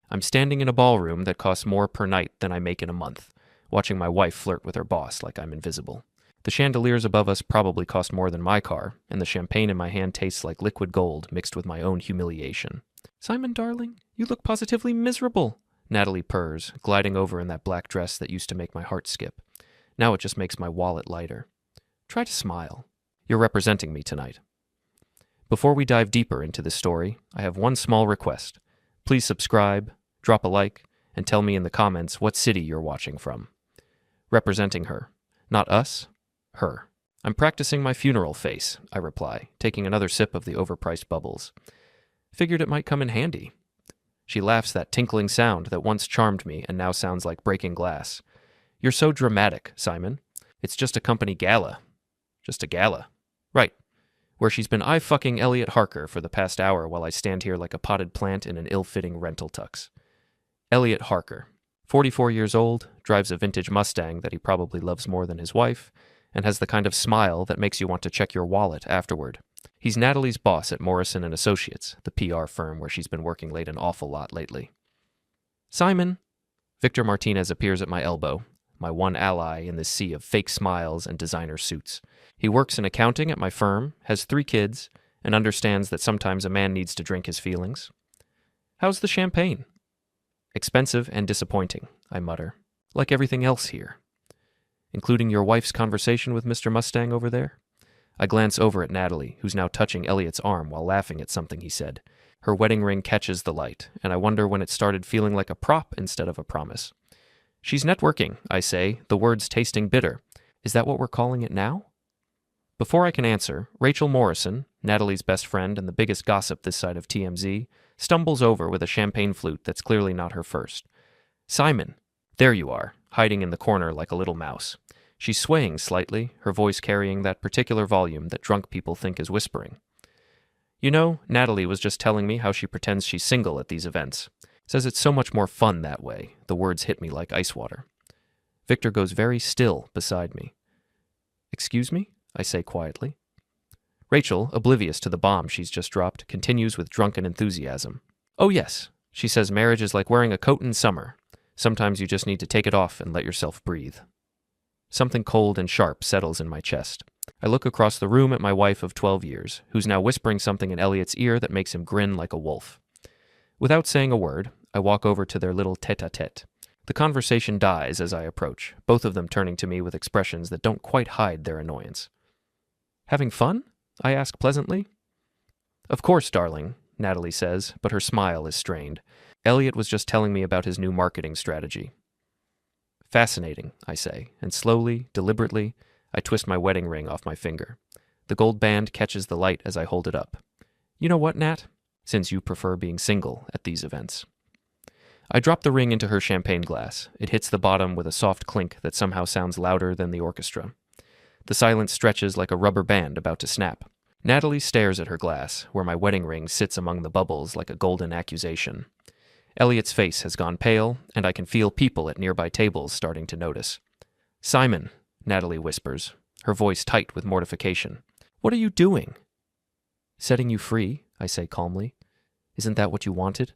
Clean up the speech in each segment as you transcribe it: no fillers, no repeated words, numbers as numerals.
I'm standing in a ballroom that costs more per night than I make in a month, watching my wife flirt with her boss like I'm invisible. The chandeliers above us probably cost more than my car, and the champagne in my hand tastes like liquid gold mixed with my own humiliation. "Simon, darling, you look positively miserable," Natalie purrs, gliding over in that black dress that used to make my heart skip. Now it just makes my wallet lighter. "Try to smile. You're representing me tonight." Before we dive deeper into this story, I have one small request. Please subscribe, drop a like, and tell me in the comments what city you're watching from. Representing her. Not us, her. "I'm practicing my funeral face," I reply, taking another sip of the overpriced bubbles. "Figured it might come in handy." She laughs that tinkling sound that once charmed me and now sounds like breaking glass. "You're so dramatic, Simon. It's just a company gala." "Just a gala?" "Right. Where she's been eye-fucking Elliot Harker for the past hour while I stand here like a potted plant in an ill-fitting rental tux." Elliot Harker. 44 years old, drives a vintage Mustang that he probably loves more than his wife, and has the kind of smile that makes you want to check your wallet afterward. He's Natalie's boss at Morrison & Associates, the PR firm where she's been working late an awful lot lately. "Simon!" Victor Martinez appears at my elbow, my one ally in this sea of fake smiles and designer suits. He works in accounting at my firm, has 3 kids, and understands that sometimes a man needs to drink his feelings. "How's the champagne?" "Expensive and disappointing," I mutter, "like everything else here." "Including your wife's conversation with Mr. Mustang over there?" I glance over at Natalie, who's now touching Elliot's arm while laughing at something he said. Her wedding ring catches the light, and I wonder when it started feeling like a prop instead of a promise. "She's networking," I say, the words tasting bitter. "Is that what we're calling it now?" Before I can answer, Rachel Morrison, Natalie's best friend and the biggest gossip this side of TMZ, stumbles over with a champagne flute that's clearly not her first. "Simon, there you are, hiding in the corner like a little mouse." She's swaying slightly, her voice carrying that particular volume that drunk people think is whispering. "You know, Natalie was just telling me how she pretends she's single at these events. Says it's so much more fun that way." The words hit me like ice water. Victor goes very still beside me. "Excuse me?" I say quietly. Rachel, oblivious to the bomb she's just dropped, continues with drunken enthusiasm. "Oh yes," she says, "marriage is like wearing a coat in summer. Sometimes you just need to take it off and let yourself breathe." Something cold and sharp settles in my chest. I look across the room at my wife of 12 years, who's now whispering something in Elliot's ear that makes him grin like a wolf. Without saying a word, I walk over to their little tete-a-tete. The conversation dies as I approach, both of them turning to me with expressions that don't quite hide their annoyance. "Having fun?" I ask pleasantly. "Of course, darling," Natalie says, but her smile is strained. "Elliot was just telling me about his new marketing strategy." "Fascinating," I say, and slowly, deliberately, I twist my wedding ring off my finger. The gold band catches the light as I hold it up. "You know what, Nat? Since you prefer being single at these events." I drop the ring into her champagne glass. It hits the bottom with a soft clink that somehow sounds louder than the orchestra. The silence stretches like a rubber band about to snap. Natalie stares at her glass, where my wedding ring sits among the bubbles like a golden accusation. Elliot's face has gone pale, and I can feel people at nearby tables starting to notice. "Simon," Natalie whispers, her voice tight with mortification. "What are you doing?" "Setting you free," I say calmly. "Isn't that what you wanted?"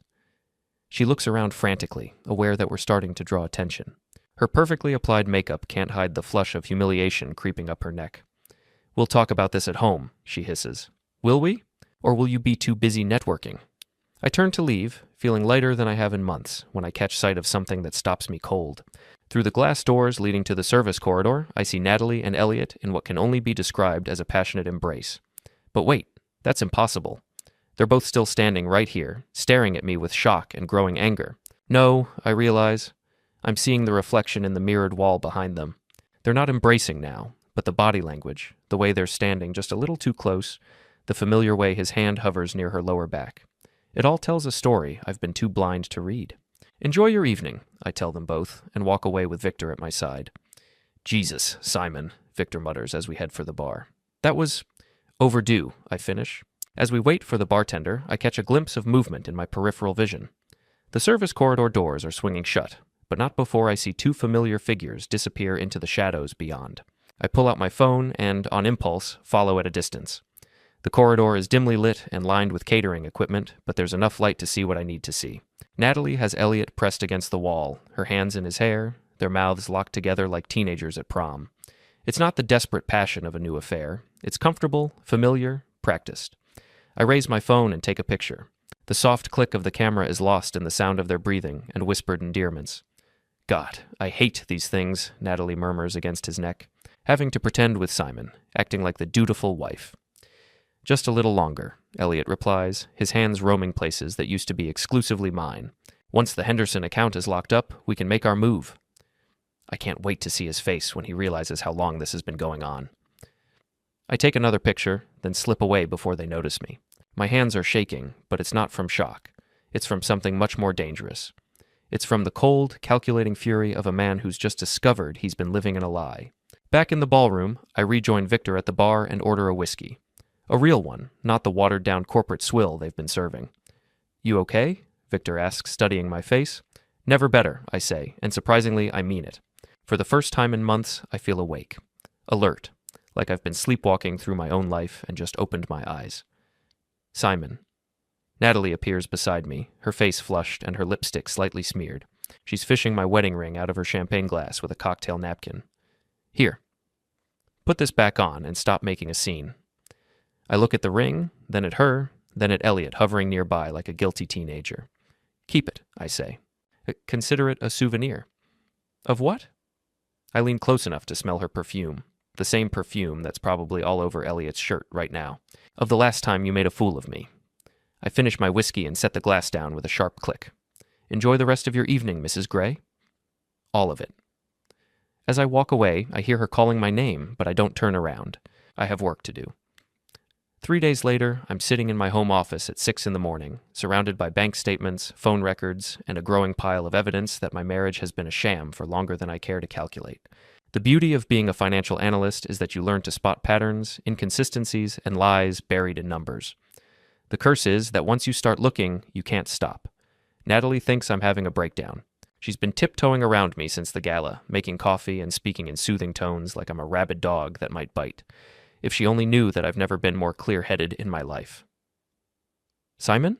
She looks around frantically, aware that we're starting to draw attention. Her perfectly applied makeup can't hide the flush of humiliation creeping up her neck. "We'll talk about this at home," she hisses. "Will we? Or will you be too busy networking?" I turn to leave, feeling lighter than I have in months, when I catch sight of something that stops me cold. Through the glass doors leading to the service corridor, I see Natalie and Elliot in what can only be described as a passionate embrace. But wait, that's impossible. They're both still standing right here, staring at me with shock and growing anger. No, I realize. I'm seeing the reflection in the mirrored wall behind them. They're not embracing now, but the body language, the way they're standing just a little too close, the familiar way his hand hovers near her lower back. It all tells a story I've been too blind to read. "Enjoy your evening," I tell them both, and walk away with Victor at my side. "Jesus, Simon," Victor mutters as we head for the bar. "That was overdue," I finish. As we wait for the bartender, I catch a glimpse of movement in my peripheral vision. The service corridor doors are swinging shut, but not before I see 2 familiar figures disappear into the shadows beyond. I pull out my phone and, on impulse, follow at a distance. The corridor is dimly lit and lined with catering equipment, but there's enough light to see what I need to see. Natalie has Elliot pressed against the wall, her hands in his hair, their mouths locked together like teenagers at prom. It's not the desperate passion of a new affair. It's comfortable, familiar, practiced. I raise my phone and take a picture. The soft click of the camera is lost in the sound of their breathing and whispered endearments. God, I hate these things, Natalie murmurs against his neck, having to pretend with Simon, acting like the dutiful wife. Just a little longer, Elliot replies, his hands roaming places that used to be exclusively mine. Once the Henderson account is locked up, we can make our move. I can't wait to see his face when he realizes how long this has been going on. I take another picture, then slip away before they notice me. My hands are shaking, but it's not from shock. It's from something much more dangerous. It's from the cold, calculating fury of a man who's just discovered he's been living in a lie. Back in the ballroom, I rejoin Victor at the bar and order a whiskey. A real one, not the watered-down corporate swill they've been serving. You okay? Victor asks, studying my face. Never better, I say, and surprisingly, I mean it. For the first time in months, I feel awake. Alert, like I've been sleepwalking through my own life and just opened my eyes. Simon. Natalie appears beside me, her face flushed and her lipstick slightly smeared. She's fishing my wedding ring out of her champagne glass with a cocktail napkin. Here. Put this back on and stop making a scene. I look at the ring, then at her, then at Elliot hovering nearby like a guilty teenager. Keep it, I say. Consider it a souvenir. Of what? I lean close enough to smell her perfume, the same perfume that's probably all over Elliot's shirt right now. Of the last time you made a fool of me. I finish my whiskey and set the glass down with a sharp click. Enjoy the rest of your evening, Mrs. Gray. All of it. As I walk away, I hear her calling my name, but I don't turn around. I have work to do. 3 days later, I'm sitting in my home office at 6 a.m, surrounded by bank statements, phone records, and a growing pile of evidence that my marriage has been a sham for longer than I care to calculate. The beauty of being a financial analyst is that you learn to spot patterns, inconsistencies, and lies buried in numbers. The curse is that once you start looking, you can't stop. Natalie thinks I'm having a breakdown. She's been tiptoeing around me since the gala, making coffee and speaking in soothing tones like I'm a rabid dog that might bite. If she only knew that I've never been more clear-headed in my life. Simon?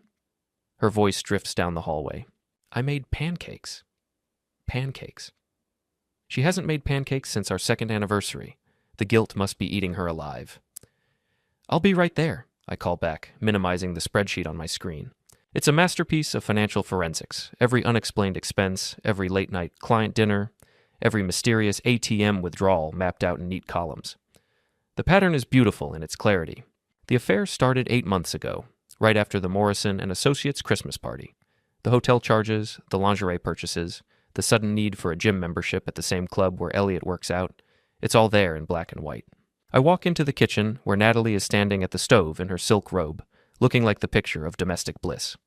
Her voice drifts down the hallway. I made pancakes. Pancakes. She hasn't made pancakes since our 2nd anniversary. The guilt must be eating her alive. I'll be right there, I call back, minimizing the spreadsheet on my screen. It's a masterpiece of financial forensics. Every unexplained expense, every late-night client dinner, every mysterious ATM withdrawal mapped out in neat columns. The pattern is beautiful in its clarity. The affair started 8 months ago, right after the Morrison and Associates Christmas party. The hotel charges, the lingerie purchases, the sudden need for a gym membership at the same club where Elliot works out, it's all there in black and white. I walk into the kitchen where Natalie is standing at the stove in her silk robe, looking like the picture of domestic bliss.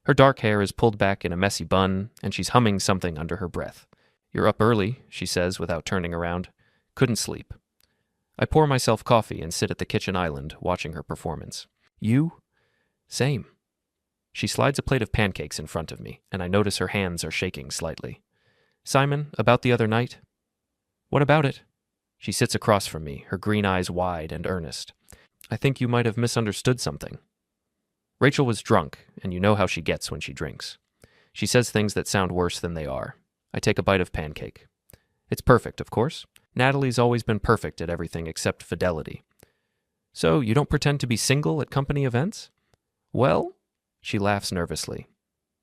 Her dark hair is pulled back in a messy bun, and she's humming something under her breath. You're up early, she says without turning around. Couldn't sleep. I pour myself coffee and sit at the kitchen island, watching her performance. You? Same. She slides a plate of pancakes in front of me, and I notice her hands are shaking slightly. Simon, about the other night? What about it? She sits across from me, her green eyes wide and earnest. I think you might have misunderstood something. Rachel was drunk, and you know how she gets when she drinks. She says things that sound worse than they are. I take a bite of pancake. It's perfect, of course. Natalie's always been perfect at everything except fidelity. So, you don't pretend to be single at company events? Well, she laughs nervously.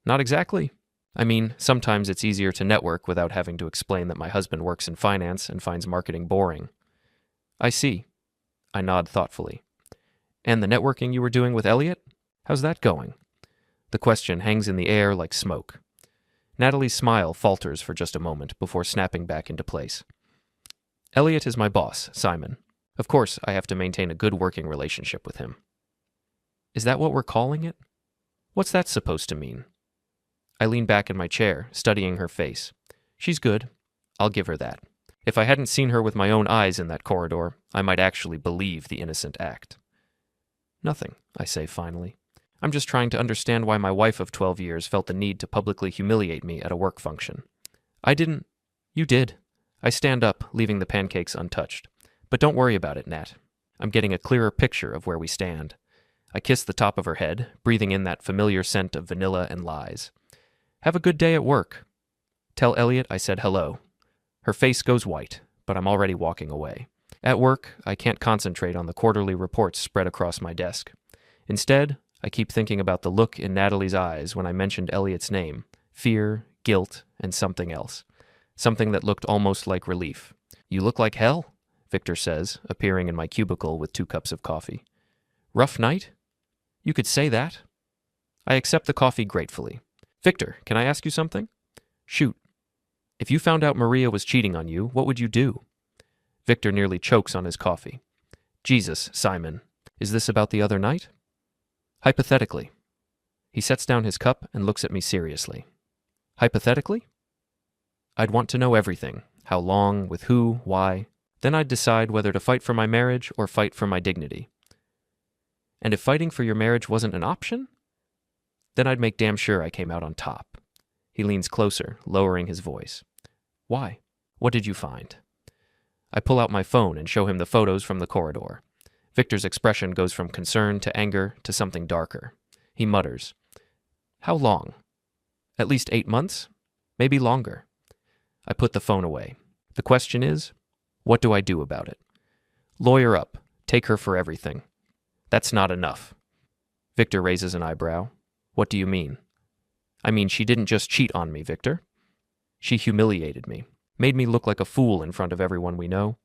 Not exactly. I mean, sometimes it's easier to network without having to explain that my husband works in finance and finds marketing boring. I see. I nod thoughtfully. And the networking you were doing with Elliot? How's that going? The question hangs in the air like smoke. Natalie's smile falters for just a moment before snapping back into place. Elliot is my boss, Simon. Of course, I have to maintain a good working relationship with him. Is that what we're calling it? What's that supposed to mean? I lean back in my chair, studying her face. She's good. I'll give her that. If I hadn't seen her with my own eyes in that corridor, I might actually believe the innocent act. Nothing, I say finally. I'm just trying to understand why my wife of 12 years felt the need to publicly humiliate me at a work function. I didn't. You did. I stand up, leaving the pancakes untouched. But don't worry about it, Nat. I'm getting a clearer picture of where we stand. I kiss the top of her head, breathing in that familiar scent of vanilla and lies. Have a good day at work. Tell Elliot I said hello. Her face goes white, but I'm already walking away. At work, I can't concentrate on the quarterly reports spread across my desk. Instead, I keep thinking about the look in Natalie's eyes when I mentioned Elliot's name, fear, guilt, and something else. Something that looked almost like relief. You look like hell, Victor says, appearing in my cubicle with 2 cups of coffee. Rough night? You could say that. I accept the coffee gratefully. Victor, can I ask you something? Shoot. If you found out Maria was cheating on you, what would you do? Victor nearly chokes on his coffee. Jesus, Simon, is this about the other night? Hypothetically. He sets down his cup and looks at me seriously. Hypothetically? I'd want to know everything. How long, with who, why. Then I'd decide whether to fight for my marriage or fight for my dignity. And if fighting for your marriage wasn't an option, then I'd make damn sure I came out on top. He leans closer, lowering his voice. Why? What did you find? I pull out my phone and show him the photos from the corridor. Victor's expression goes from concern to anger to something darker. He mutters, How long? At least 8 months? Maybe longer. I put the phone away. The question is, what do I do about it? Lawyer up. Take her for everything. That's not enough. Victor raises an eyebrow. What do you mean? I mean, she didn't just cheat on me, Victor. She humiliated me, made me look like a fool in front of everyone we know.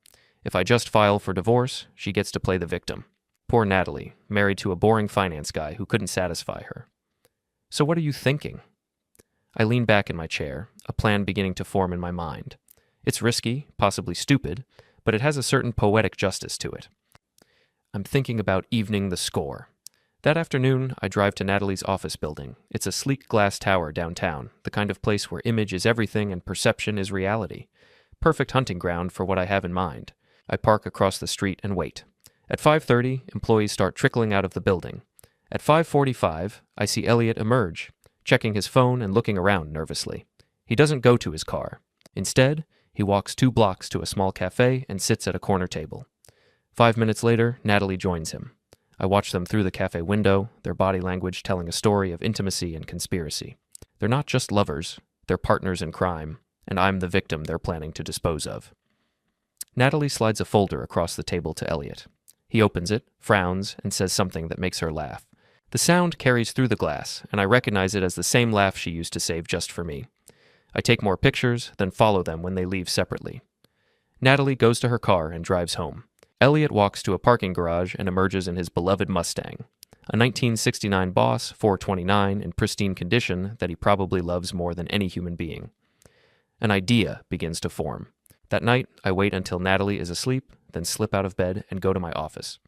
If I just file for divorce, she gets to play the victim. Poor Natalie, married to a boring finance guy who couldn't satisfy her. So what are you thinking? I lean back in my chair, a plan beginning to form in my mind. It's risky, possibly stupid, but it has a certain poetic justice to it. I'm thinking about evening the score. That afternoon, I drive to Natalie's office building. It's a sleek glass tower downtown, the kind of place where image is everything and perception is reality. Perfect hunting ground for what I have in mind. I park across the street and wait. At 5:30, employees start trickling out of the building. At 5:45, I see Elliot emerge, checking his phone and looking around nervously. He doesn't go to his car. Instead, he walks 2 blocks to a small cafe and sits at a corner table. 5 minutes later, Natalie joins him. I watch them through the cafe window, their body language telling a story of intimacy and conspiracy. They're not just lovers, they're partners in crime, and I'm the victim they're planning to dispose of. Natalie slides a folder across the table to Elliot. He opens it, frowns, and says something that makes her laugh. The sound carries through the glass, and I recognize it as the same laugh she used to save just for me. I take more pictures, then follow them when they leave separately. Natalie goes to her car and drives home. Elliot walks to a parking garage and emerges in his beloved Mustang, a 1969 Boss 429 in pristine condition that he probably loves more than any human being. An idea begins to form. That night, I wait until Natalie is asleep, then slip out of bed and go to my office.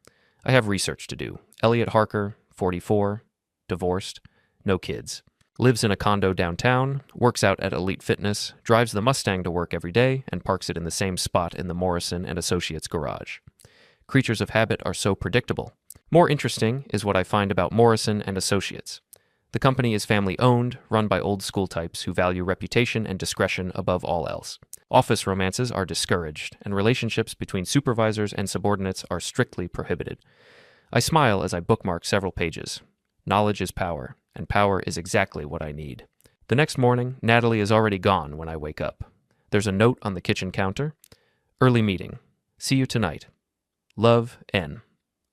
I have research to do. Elliot Harker, 44, divorced, no kids. Lives in a condo downtown, works out at Elite Fitness, drives the Mustang to work every day, and parks it in the same spot in the Morrison and Associates garage. Creatures of habit are so predictable. More interesting is what I find about Morrison and Associates. The company is family-owned, run by old-school types who value reputation and discretion above all else. Office romances are discouraged, and relationships between supervisors and subordinates are strictly prohibited. I smile as I bookmark several pages. Knowledge is power, and power is exactly what I need. The next morning, Natalie is already gone when I wake up. There's a note on the kitchen counter. Early meeting. See you tonight. Love, N.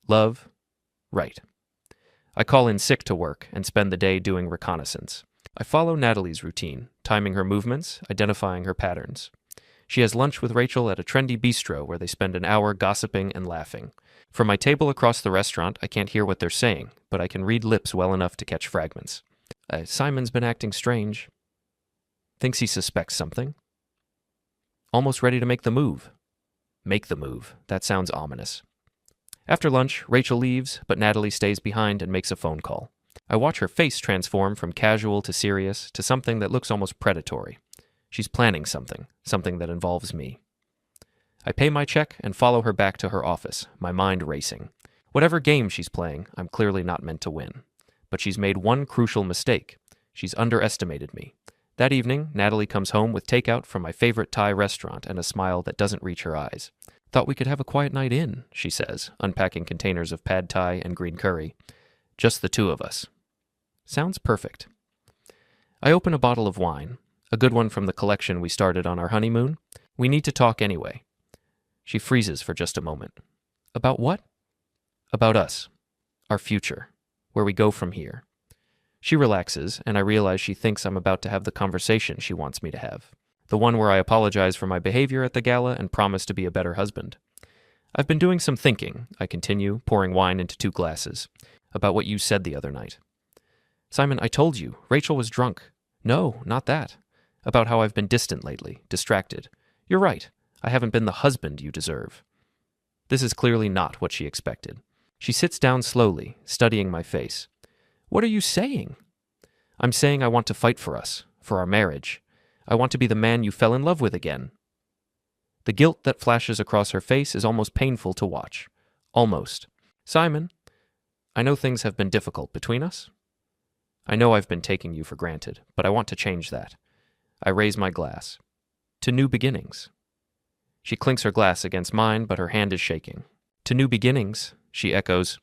Love, right. I call in sick to work and spend the day doing reconnaissance. I follow Natalie's routine, timing her movements, identifying her patterns. She has lunch with Rachel at a trendy bistro where they spend an hour gossiping and laughing. From my table across the restaurant, I can't hear what they're saying, but I can read lips well enough to catch fragments. Simon's been acting strange. Thinks he suspects something. Almost ready to make the move. Make the move. That sounds ominous. After lunch, Rachel leaves, but Natalie stays behind and makes a phone call. I watch her face transform from casual to serious to something that looks almost predatory. She's planning something that involves me. I pay my check and follow her back to her office, my mind racing. Whatever game she's playing, I'm clearly not meant to win. But she's made one crucial mistake. She's underestimated me. That evening, Natalie comes home with takeout from my favorite Thai restaurant and a smile that doesn't reach her eyes. Thought we could have a quiet night in, she says, unpacking containers of pad thai and green curry. Just the two of us. Sounds perfect. I open a bottle of wine, a good one from the collection we started on our honeymoon. We need to talk anyway. She freezes for just a moment. About what? About us. Our future. Where we go from here. She relaxes, and I realize she thinks I'm about to have the conversation she wants me to have. The one where I apologize for my behavior at the gala and promise to be a better husband. I've been doing some thinking, I continue, pouring wine into 2 glasses, about what you said the other night. Simon, I told you, Rachel was drunk. No, not that. About how I've been distant lately, distracted. You're right, I haven't been the husband you deserve. This is clearly not what she expected. She sits down slowly, studying my face. What are you saying? I'm saying I want to fight for us, for our marriage. I want to be the man you fell in love with again. The guilt that flashes across her face is almost painful to watch. Almost. Simon, I know things have been difficult between us. I know I've been taking you for granted, but I want to change that. I raise my glass. To new beginnings. She clinks her glass against mine, but her hand is shaking. To new beginnings, she echoes.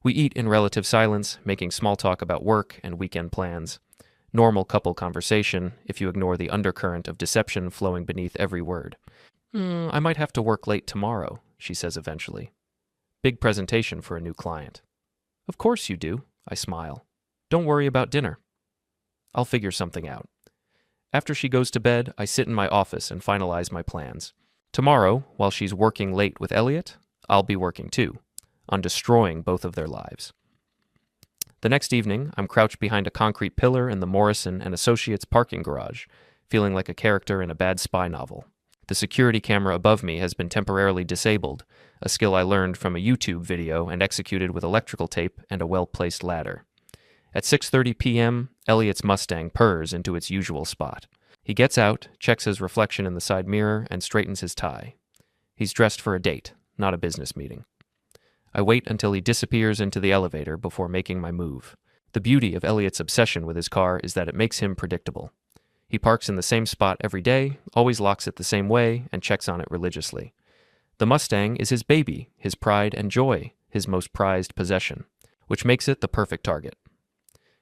We eat in relative silence, making small talk about work and weekend plans. Normal couple conversation, if you ignore the undercurrent of deception flowing beneath every word. I might have to work late tomorrow, she says eventually. Big presentation for a new client. Of course you do, I smile. Don't worry about dinner. I'll figure something out. After she goes to bed, I sit in my office and finalize my plans. Tomorrow, while she's working late with Elliot, I'll be working too, on destroying both of their lives. The next evening, I'm crouched behind a concrete pillar in the Morrison & Associates parking garage, feeling like a character in a bad spy novel. The security camera above me has been temporarily disabled, a skill I learned from a YouTube video and executed with electrical tape and a well-placed ladder. At 6:30 p.m., Elliot's Mustang purrs into its usual spot. He gets out, checks his reflection in the side mirror, and straightens his tie. He's dressed for a date, not a business meeting. I wait until he disappears into the elevator before making my move. The beauty of Elliot's obsession with his car is that it makes him predictable. He parks in the same spot every day, always locks it the same way, and checks on it religiously. The Mustang is his baby, his pride and joy, his most prized possession, which makes it the perfect target.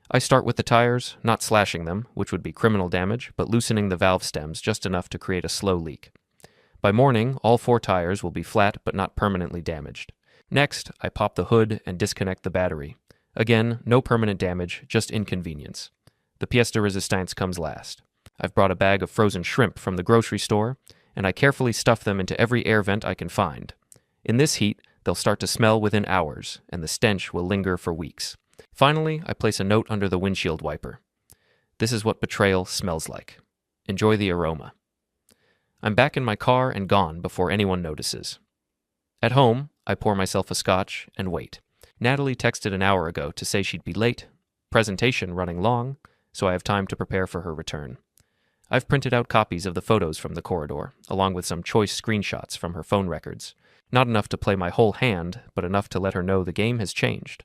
I start with the tires, not slashing them, which would be criminal damage, but loosening the valve stems just enough to create a slow leak. By morning, all 4 tires will be flat but not permanently damaged. Next, I pop the hood and disconnect the battery. Again, no permanent damage, just inconvenience. The pièce de résistance comes last. I've brought a bag of frozen shrimp from the grocery store, and I carefully stuff them into every air vent I can find. In this heat, they'll start to smell within hours, and the stench will linger for weeks. Finally, I place a note under the windshield wiper. This is what betrayal smells like. Enjoy the aroma. I'm back in my car and gone before anyone notices. At home, I pour myself a scotch and wait. Natalie texted an hour ago to say she'd be late, presentation running long, so I have time to prepare for her return. I've printed out copies of the photos from the corridor, along with some choice screenshots from her phone records. Not enough to play my whole hand, but enough to let her know the game has changed.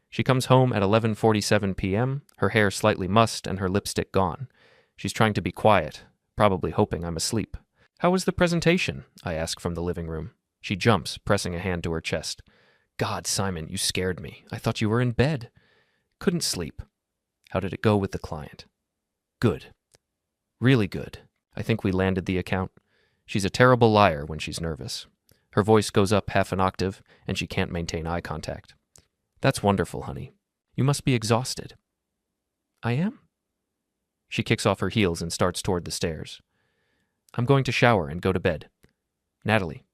She comes home at 11:47 p.m., her hair slightly mussed and her lipstick gone. She's trying to be quiet, probably hoping I'm asleep. How was the presentation? I ask from the living room. She jumps, pressing a hand to her chest. God, Simon, you scared me. I thought you were in bed. Couldn't sleep. How did it go with the client? Good. Really good. I think we landed the account. She's a terrible liar when she's nervous. Her voice goes up half an octave, and she can't maintain eye contact. That's wonderful, honey. You must be exhausted. I am? She kicks off her heels and starts toward the stairs. I'm going to shower and go to bed. Natalie.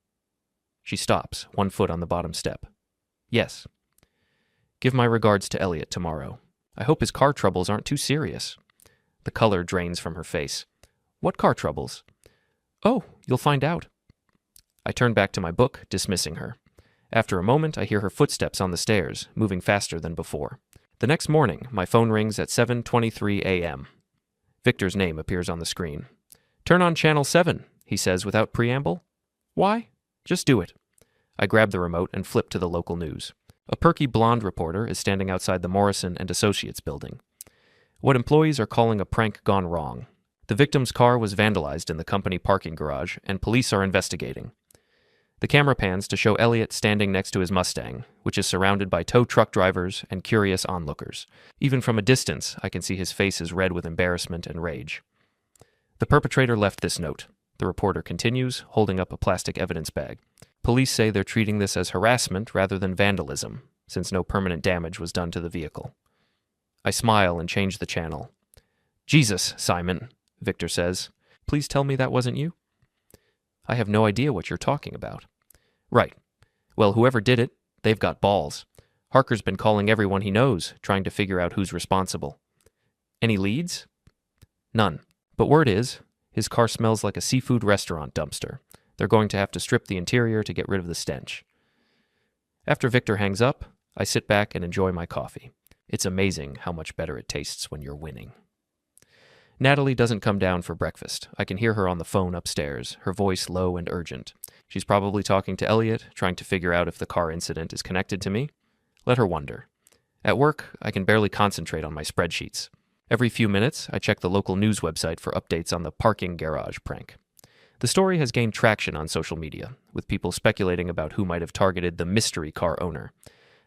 She stops, one foot on the bottom step. Yes. Give my regards to Elliot tomorrow. I hope his car troubles aren't too serious. The color drains from her face. What car troubles? Oh, you'll find out. I turn back to my book, dismissing her. After a moment, I hear her footsteps on the stairs, moving faster than before. The next morning, my phone rings at 7:23 a.m. Victor's name appears on the screen. Turn on Channel 7, he says without preamble. Why? Just do it. I grab the remote and flip to the local news. A perky blonde reporter is standing outside the Morrison & Associates building. What employees are calling a prank gone wrong. The victim's car was vandalized in the company parking garage, and police are investigating. The camera pans to show Elliot standing next to his Mustang, which is surrounded by tow truck drivers and curious onlookers. Even from a distance, I can see his face is red with embarrassment and rage. The perpetrator left this note. The reporter continues, holding up a plastic evidence bag. Police say they're treating this as harassment rather than vandalism, since no permanent damage was done to the vehicle. I smile and change the channel. Jesus, Simon, Victor says. Please tell me that wasn't you? I have no idea what you're talking about. Right. Well, whoever did it, they've got balls. Harker's been calling everyone he knows, trying to figure out who's responsible. Any leads? None. But word is, his car smells like a seafood restaurant dumpster. They're going to have to strip the interior to get rid of the stench. After Victor hangs up, I sit back and enjoy my coffee. It's amazing how much better it tastes when you're winning. Natalie doesn't come down for breakfast. I can hear her on the phone upstairs, her voice low and urgent. She's probably talking to Elliot, trying to figure out if the car incident is connected to me. Let her wonder. At work, I can barely concentrate on my spreadsheets. Every few minutes, I check the local news website for updates on the parking garage prank. The story has gained traction on social media, with people speculating about who might have targeted the mystery car owner.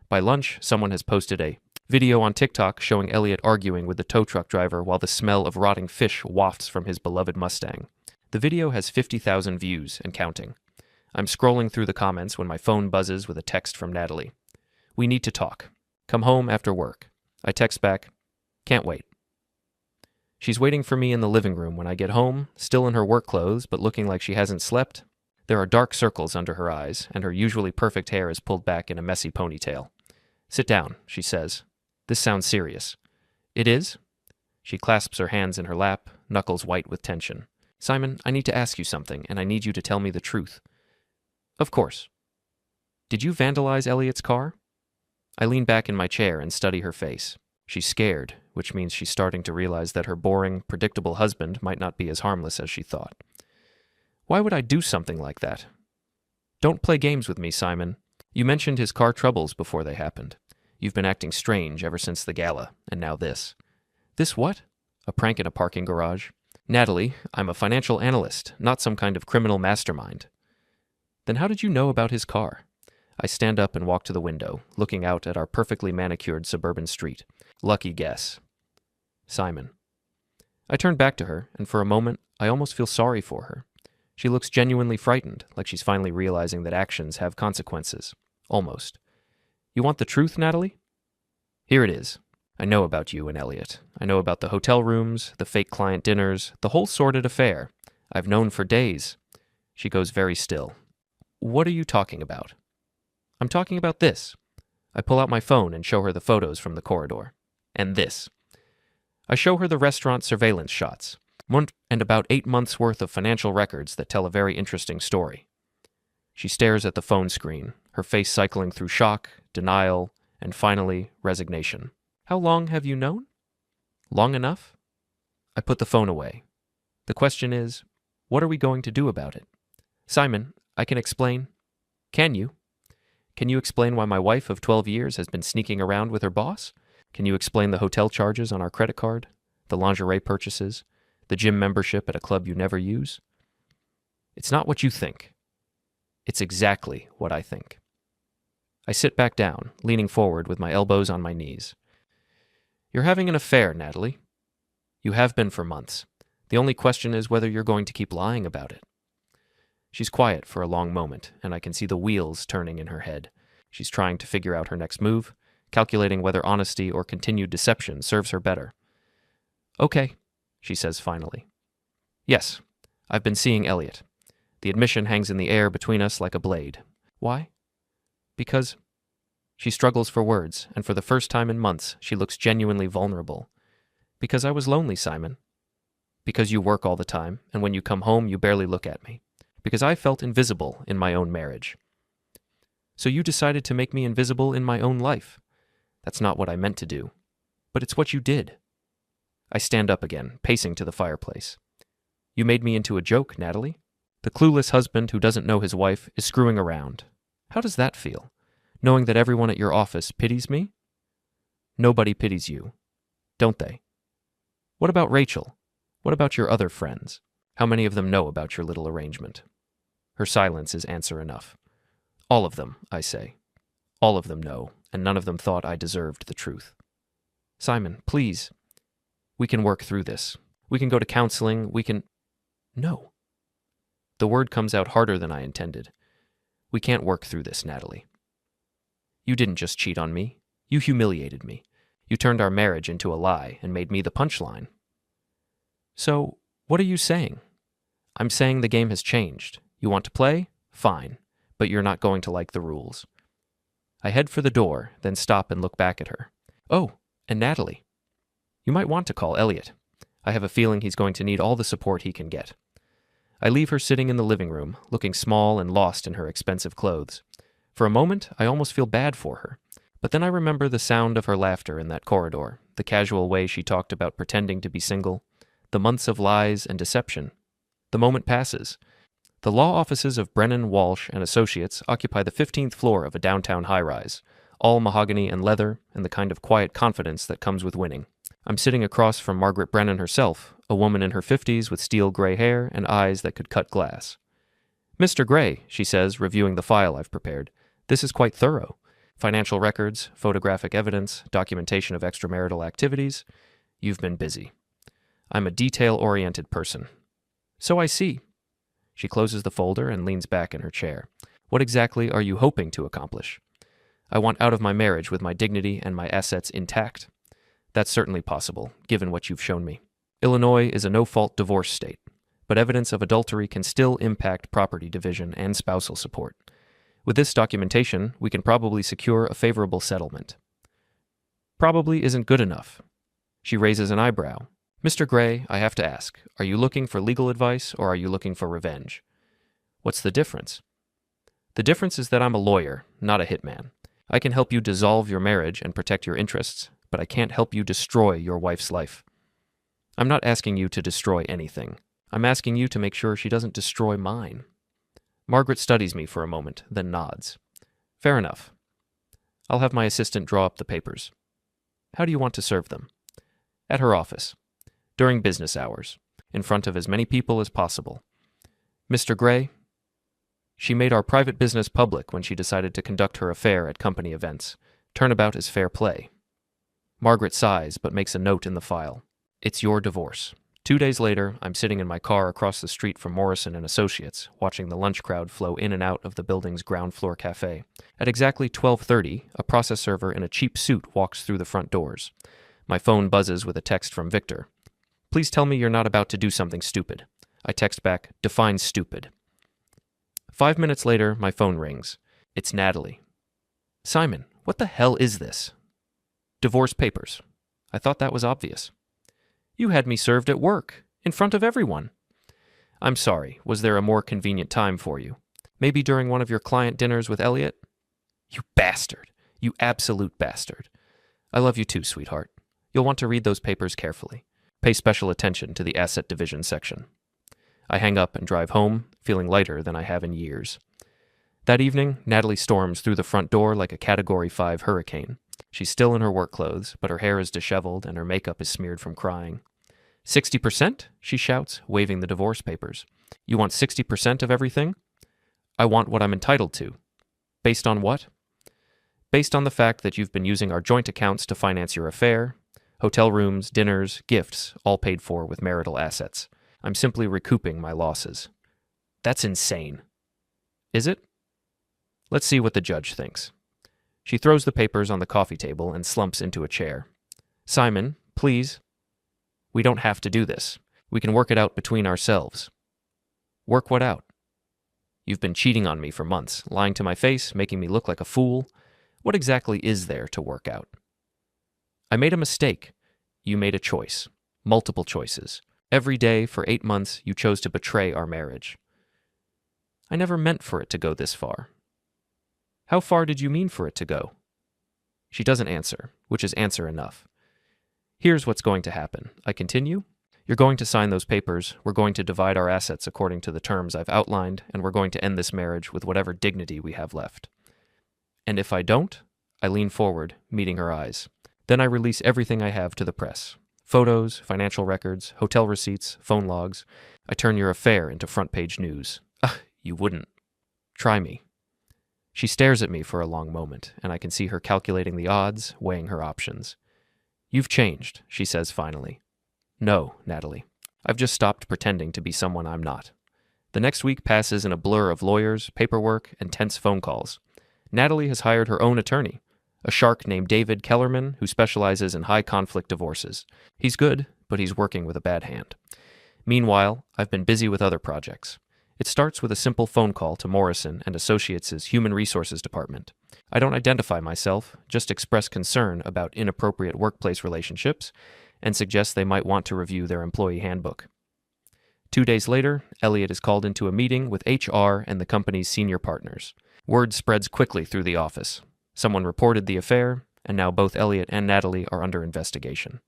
By lunch, someone has posted a video on TikTok showing Elliot arguing with the tow truck driver while the smell of rotting fish wafts from his beloved Mustang. The video has 50,000 views and counting. I'm scrolling through the comments when my phone buzzes with a text from Natalie. We need to talk. Come home after work. I text back, can't wait. She's waiting for me in the living room when I get home, still in her work clothes, but looking like she hasn't slept. There are dark circles under her eyes, and her usually perfect hair is pulled back in a messy ponytail. Sit down, she says. This sounds serious. It is? She clasps her hands in her lap, knuckles white with tension. Simon, I need to ask you something, and I need you to tell me the truth. Of course. Did you vandalize Elliot's car? I lean back in my chair and study her face. She's scared, which means she's starting to realize that her boring, predictable husband might not be as harmless as she thought. Why would I do something like that? Don't play games with me, Simon. You mentioned his car troubles before they happened. You've been acting strange ever since the gala, and now this. This what? A prank in a parking garage? Natalie, I'm a financial analyst, not some kind of criminal mastermind. Then how did you know about his car? I stand up and walk to the window, looking out at our perfectly manicured suburban street. Lucky guess. Simon. I turn back to her, and for a moment, I almost feel sorry for her. She looks genuinely frightened, like she's finally realizing that actions have consequences. Almost. You want the truth, Natalie? Here it is. I know about you and Elliot. I know about the hotel rooms, the fake client dinners, the whole sordid affair. I've known for days. She goes very still. What are you talking about? I'm talking about this. I pull out my phone and show her the photos from the corridor. And this. I show her the restaurant surveillance shots, and about 8 months' worth of financial records that tell a very interesting story. She stares at the phone screen, her face cycling through shock, denial, and finally, resignation. How long have you known? Long enough? I put the phone away. The question is, what are we going to do about it? Simon, I can explain. Can you? Can you explain why my wife of 12 years has been sneaking around with her boss? Can you explain the hotel charges on our credit card, the lingerie purchases, the gym membership at a club you never use? It's not what you think. It's exactly what I think. I sit back down, leaning forward with my elbows on my knees. You're having an affair, Natalie. You have been for months. The only question is whether you're going to keep lying about it. She's quiet for a long moment, and I can see the wheels turning in her head. She's trying to figure out her next move, calculating whether honesty or continued deception serves her better. Okay, she says finally. Yes, I've been seeing Elliot. The admission hangs in the air between us like a blade. Why? Because... She struggles for words, and for the first time in months, she looks genuinely vulnerable. Because I was lonely, Simon. Because you work all the time, and when you come home, you barely look at me. Because I felt invisible in my own marriage. So you decided to make me invisible in my own life. That's not what I meant to do. But it's what you did. I stand up again, pacing to the fireplace. You made me into a joke, Natalie. The clueless husband who doesn't know his wife is screwing around. How does that feel? Knowing that everyone at your office pities me? Nobody pities you, don't they? What about Rachel? What about your other friends? How many of them know about your little arrangement? Her silence is answer enough. All of them, I say. All of them know, and none of them thought I deserved the truth. Simon, please. We can work through this. We can go to counseling. We can... No. The word comes out harder than I intended. We can't work through this, Natalie. You didn't just cheat on me. You humiliated me. You turned our marriage into a lie and made me the punchline. So, what are you saying? I'm saying the game has changed. You want to play? Fine. But you're not going to like the rules. I head for the door, then stop and look back at her. Oh, and Natalie. You might want to call Elliot. I have a feeling he's going to need all the support he can get. I leave her sitting in the living room, looking small and lost in her expensive clothes. For a moment, I almost feel bad for her. But then I remember the sound of her laughter in that corridor, the casual way she talked about pretending to be single, the months of lies and deception. The moment passes. The law offices of Brennan, Walsh, and Associates occupy the 15th floor of a downtown high-rise, all mahogany and leather, and the kind of quiet confidence that comes with winning. I'm sitting across from Margaret Brennan herself, a woman in her 50s with steel gray hair and eyes that could cut glass. Mr. Gray, she says, reviewing the file I've prepared, this is quite thorough. Financial records, photographic evidence, documentation of extramarital activities. You've been busy. I'm a detail-oriented person. So I see. She closes the folder and leans back in her chair. What exactly are you hoping to accomplish? I want out of my marriage with my dignity and my assets intact. That's certainly possible, given what you've shown me. Illinois is a no-fault divorce state, but evidence of adultery can still impact property division and spousal support. With this documentation, we can probably secure a favorable settlement. Probably isn't good enough. She raises an eyebrow. Mr. Gray, I have to ask, are you looking for legal advice or are you looking for revenge? What's the difference? The difference is that I'm a lawyer, not a hitman. I can help you dissolve your marriage and protect your interests, but I can't help you destroy your wife's life. I'm not asking you to destroy anything. I'm asking you to make sure she doesn't destroy mine. Margaret studies me for a moment, then nods. Fair enough. I'll have my assistant draw up the papers. How do you want to serve them? At her office. During business hours. In front of as many people as possible. Mr. Gray? She made our private business public when she decided to conduct her affair at company events. Turnabout is fair play. Margaret sighs, but makes a note in the file. It's your divorce. 2 days later, I'm sitting in my car across the street from Morrison and Associates, watching the lunch crowd flow in and out of the building's ground floor cafe. At exactly 12:30, a process server in a cheap suit walks through the front doors. My phone buzzes with a text from Victor. Please tell me you're not about to do something stupid. I text back, define stupid. 5 minutes later, my phone rings. It's Natalie. Simon, what the hell is this? Divorce papers. I thought that was obvious. You had me served at work, in front of everyone. I'm sorry, was there a more convenient time for you? Maybe during one of your client dinners with Elliot? You bastard. You absolute bastard. I love you too, sweetheart. You'll want to read those papers carefully. Pay special attention to the asset division section. I hang up and drive home, feeling lighter than I have in years. That evening, Natalie storms through the front door like a Category 5 hurricane. She's still in her work clothes, but her hair is disheveled and her makeup is smeared from crying. 60%? She shouts, waving the divorce papers. You want 60% of everything? I want what I'm entitled to. Based on what? Based on the fact that you've been using our joint accounts to finance your affair, hotel rooms, dinners, gifts, all paid for with marital assets. I'm simply recouping my losses. That's insane. Is it? Let's see what the judge thinks. She throws the papers on the coffee table and slumps into a chair. Simon, please. We don't have to do this. We can work it out between ourselves. Work what out? You've been cheating on me for months, lying to my face, making me look like a fool. What exactly is there to work out? I made a mistake. You made a choice. Multiple choices. Every day for 8 months, you chose to betray our marriage. I never meant for it to go this far. How far did you mean for it to go? She doesn't answer, which is answer enough. Here's what's going to happen. I continue. You're going to sign those papers, we're going to divide our assets according to the terms I've outlined, and we're going to end this marriage with whatever dignity we have left. And if I don't, I lean forward, meeting her eyes. Then I release everything I have to the press. Photos, financial records, hotel receipts, phone logs. I turn your affair into front-page news. You wouldn't. Try me. She stares at me for a long moment, and I can see her calculating the odds, weighing her options. "You've changed," she says finally. "No, Natalie. I've just stopped pretending to be someone I'm not." The next week passes in a blur of lawyers, paperwork, and tense phone calls. Natalie has hired her own attorney, a shark named David Kellerman who specializes in high-conflict divorces. He's good, but he's working with a bad hand. Meanwhile, I've been busy with other projects. It starts with a simple phone call to Morrison and Associates' Human Resources Department. I don't identify myself, just express concern about inappropriate workplace relationships and suggest they might want to review their employee handbook. 2 days later, Elliot is called into a meeting with HR and the company's senior partners. Word spreads quickly through the office. Someone reported the affair, and now both Elliot and Natalie are under investigation.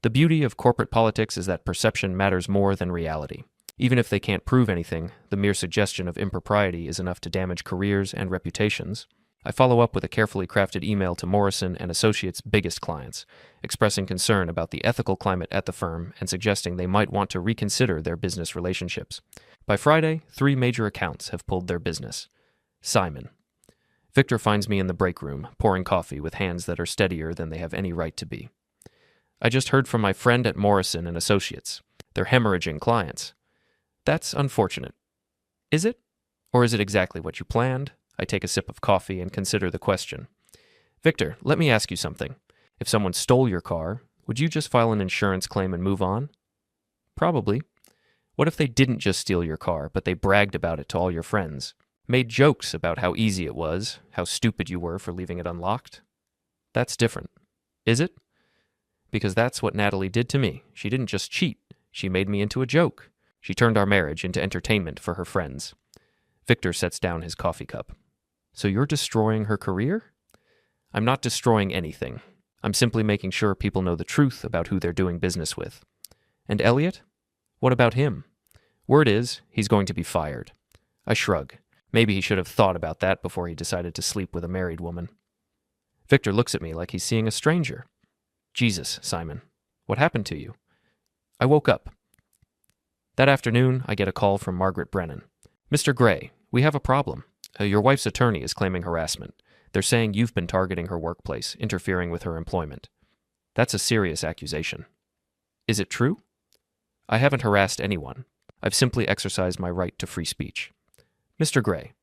The beauty of corporate politics is that perception matters more than reality. Even if they can't prove anything, the mere suggestion of impropriety is enough to damage careers and reputations. I follow up with a carefully crafted email to Morrison and Associates' biggest clients, expressing concern about the ethical climate at the firm and suggesting they might want to reconsider their business relationships. By Friday, 3 major accounts have pulled their business. Simon. Victor finds me in the break room, pouring coffee with hands that are steadier than they have any right to be. "I just heard from my friend at Morrison and Associates. They're hemorrhaging clients." "That's unfortunate." "Is it? Or is it exactly what you planned?" I take a sip of coffee and consider the question. "Victor, let me ask you something. If someone stole your car, would you just file an insurance claim and move on?" "Probably." "What if they didn't just steal your car, but they bragged about it to all your friends? Made jokes about how easy it was, how stupid you were for leaving it unlocked?" "That's different." "Is it?" "Because that's what Natalie did to me. She didn't just cheat. She made me into a joke. She turned our marriage into entertainment for her friends." Victor sets down his coffee cup. "So you're destroying her career?" "I'm not destroying anything. I'm simply making sure people know the truth about who they're doing business with." "And Elliot? What about him?" "Word is, he's going to be fired." I shrug. Maybe he should have thought about that before he decided to sleep with a married woman. Victor looks at me like he's seeing a stranger. "Jesus, Simon, what happened to you?" "I woke up." That afternoon, I get a call from Margaret Brennan. "Mr. Gray, we have a problem. Your wife's attorney is claiming harassment. They're saying you've been targeting her workplace, interfering with her employment." "That's a serious accusation." "Is it true?" "I haven't harassed anyone. I've simply exercised my right to free speech." "Mr. Gray."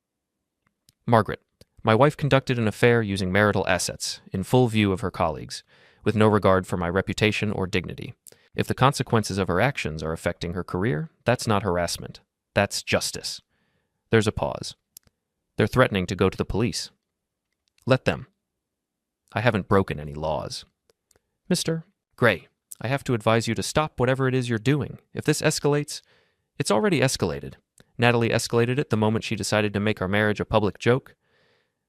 "Margaret, my wife conducted an affair using marital assets, in full view of her colleagues, with no regard for my reputation or dignity. If the consequences of her actions are affecting her career, that's not harassment. That's justice." There's a pause. "They're threatening to go to the police." "Let them. I haven't broken any laws." "Mr. Gray, I have to advise you to stop whatever it is you're doing. If this escalates, it's already escalated. Natalie escalated it the moment she decided to make our marriage a public joke."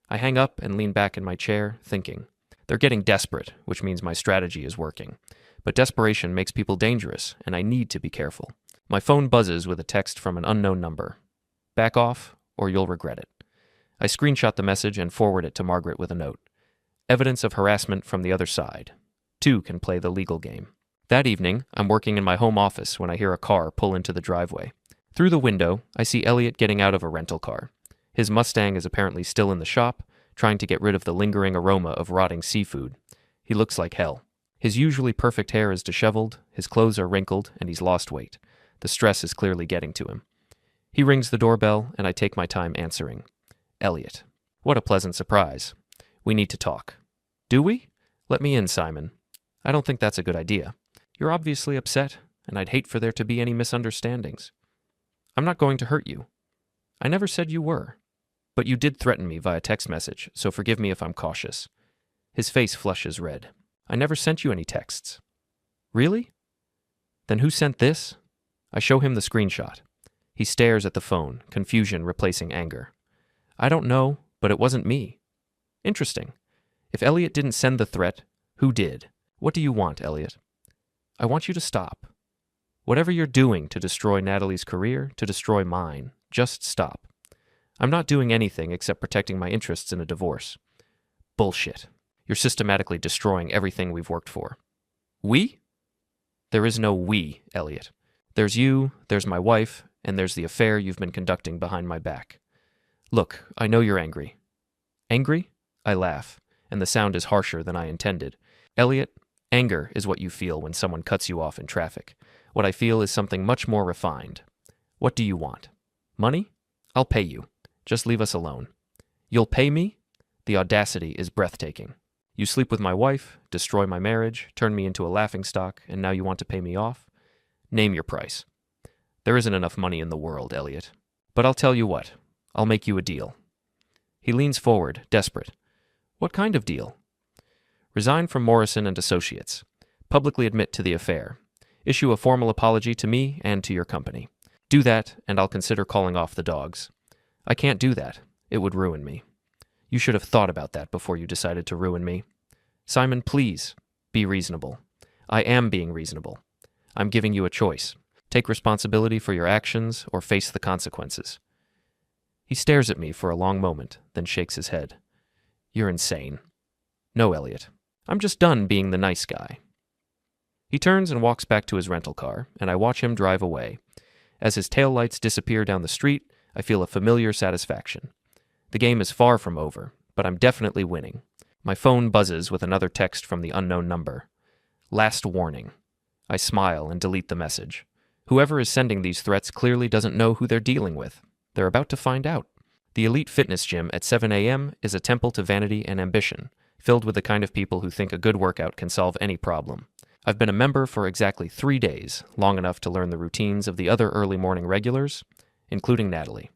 I hang up and lean back in my chair, thinking. They're getting desperate, which means my strategy is working. But desperation makes people dangerous, and I need to be careful. My phone buzzes with a text from an unknown number. "Back off, or you'll regret it." I screenshot the message and forward it to Margaret with a note. "Evidence of harassment from the other side. 2 can play the legal game." That evening, I'm working in my home office when I hear a car pull into the driveway. Through the window, I see Elliot getting out of a rental car. His Mustang is apparently still in the shop, trying to get rid of the lingering aroma of rotting seafood. He looks like hell. His usually perfect hair is disheveled, his clothes are wrinkled, and he's lost weight. The stress is clearly getting to him. He rings the doorbell, and I take my time answering. "Elliot." "What a pleasant surprise. We need to talk." "Do we? Let me in, Simon." "I don't think that's a good idea. You're obviously upset, and I'd hate for there to be any misunderstandings." "I'm not going to hurt you." "I never said you were. But you did threaten me via text message, so forgive me if I'm cautious." His face flushes red. "I never sent you any texts." "Really? Then who sent this?" I show him the screenshot. He stares at the phone, confusion replacing anger. "I don't know, but it wasn't me." "Interesting. If Elliot didn't send the threat, who did? What do you want, Elliot?" "I want you to stop. Whatever you're doing to destroy Natalie's career, to destroy mine, just stop. I'm not doing anything except protecting my interests in a divorce." "Bullshit. You're systematically destroying everything we've worked for." "We?" "There is no we, Elliot. There's you, there's my wife, and there's the affair you've been conducting behind my back. Look, I know you're angry. Angry? I laugh, and the sound is harsher than I intended. Elliot, anger is what you feel when someone cuts you off in traffic. What I feel is something much more refined. What do you want? Money? I'll pay you. Just leave us alone. You'll pay me? The audacity is breathtaking. You sleep with my wife, destroy my marriage, turn me into a laughingstock, and now you want to pay me off? Name your price. There isn't enough money in the world, Elliot. But I'll tell you what. I'll make you a deal. He leans forward, desperate. What kind of deal? Resign from Morrison and Associates. Publicly admit to the affair. Issue a formal apology to me and to your company. Do that, and I'll consider calling off the dogs. I can't do that. It would ruin me. You should have thought about that before you decided to ruin me. Simon, please, be reasonable. I am being reasonable. I'm giving you a choice. Take responsibility for your actions or face the consequences. He stares at me for a long moment, then shakes his head. You're insane. No, Elliot. I'm just done being the nice guy. He turns and walks back to his rental car, and I watch him drive away. As his taillights disappear down the street, I feel a familiar satisfaction. The game is far from over, but I'm definitely winning. My phone buzzes with another text from the unknown number. Last warning. I smile and delete the message. Whoever is sending these threats clearly doesn't know who they're dealing with. They're about to find out. The elite fitness gym at 7 a.m. is a temple to vanity and ambition, filled with the kind of people who think a good workout can solve any problem. I've been a member for exactly 3 days, long enough to learn the routines of the other early morning regulars, including Natalie.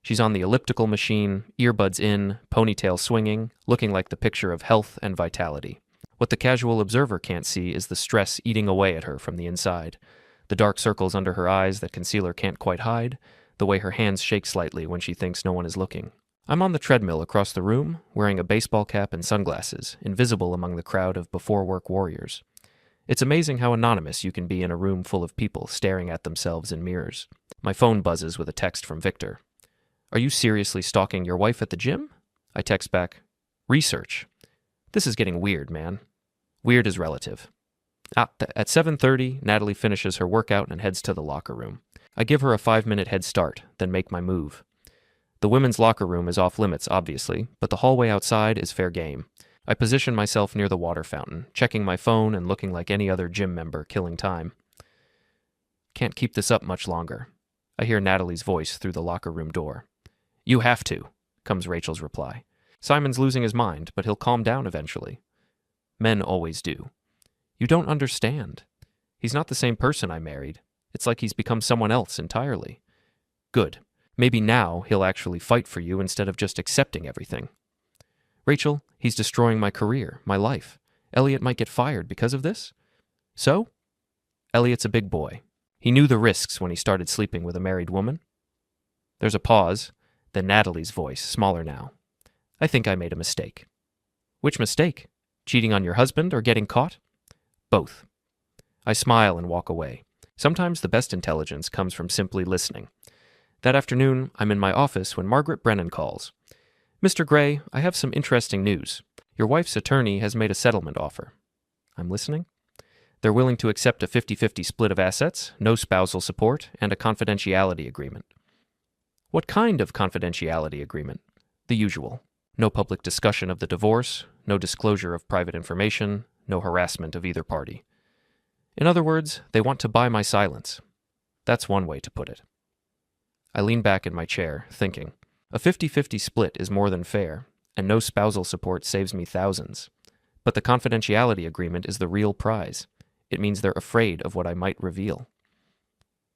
She's on the elliptical machine, earbuds in, ponytail swinging, looking like the picture of health and vitality. What the casual observer can't see is the stress eating away at her from the inside, the dark circles under her eyes that concealer can't quite hide, the way her hands shake slightly when she thinks no one is looking. I'm on the treadmill across the room, wearing a baseball cap and sunglasses, invisible among the crowd of before-work warriors. It's amazing how anonymous you can be in a room full of people staring at themselves in mirrors. My phone buzzes with a text from Victor. Are you seriously stalking your wife at the gym? I text back, research. This is getting weird, man. Weird is relative. At 7:30, Natalie finishes her workout and heads to the locker room. I give her a 5-minute head start, then make my move. The women's locker room is off limits, obviously, but the hallway outside is fair game. I position myself near the water fountain, checking my phone and looking like any other gym member, killing time. Can't keep this up much longer. I hear Natalie's voice through the locker room door. You have to, comes Rachel's reply. Simon's losing his mind, but he'll calm down eventually. Men always do. You don't understand. He's not the same person I married. It's like he's become someone else entirely. Good. Maybe now he'll actually fight for you instead of just accepting everything. Rachel, he's destroying my career, my life. Elliot might get fired because of this? So? Elliot's a big boy. He knew the risks when he started sleeping with a married woman. There's a pause, then Natalie's voice, smaller now. I think I made a mistake. Which mistake? Cheating on your husband or getting caught? Both. I smile and walk away. Sometimes the best intelligence comes from simply listening. That afternoon, I'm in my office when Margaret Brennan calls. Mr. Gray, I have some interesting news. Your wife's attorney has made a settlement offer. I'm listening. They're willing to accept a 50-50 split of assets, no spousal support, and a confidentiality agreement. What kind of confidentiality agreement? The usual. No public discussion of the divorce, no disclosure of private information, no harassment of either party. In other words, they want to buy my silence. That's one way to put it. I lean back in my chair, thinking. A 50-50 split is more than fair, and no spousal support saves me thousands. But the confidentiality agreement is the real prize. It means they're afraid of what I might reveal.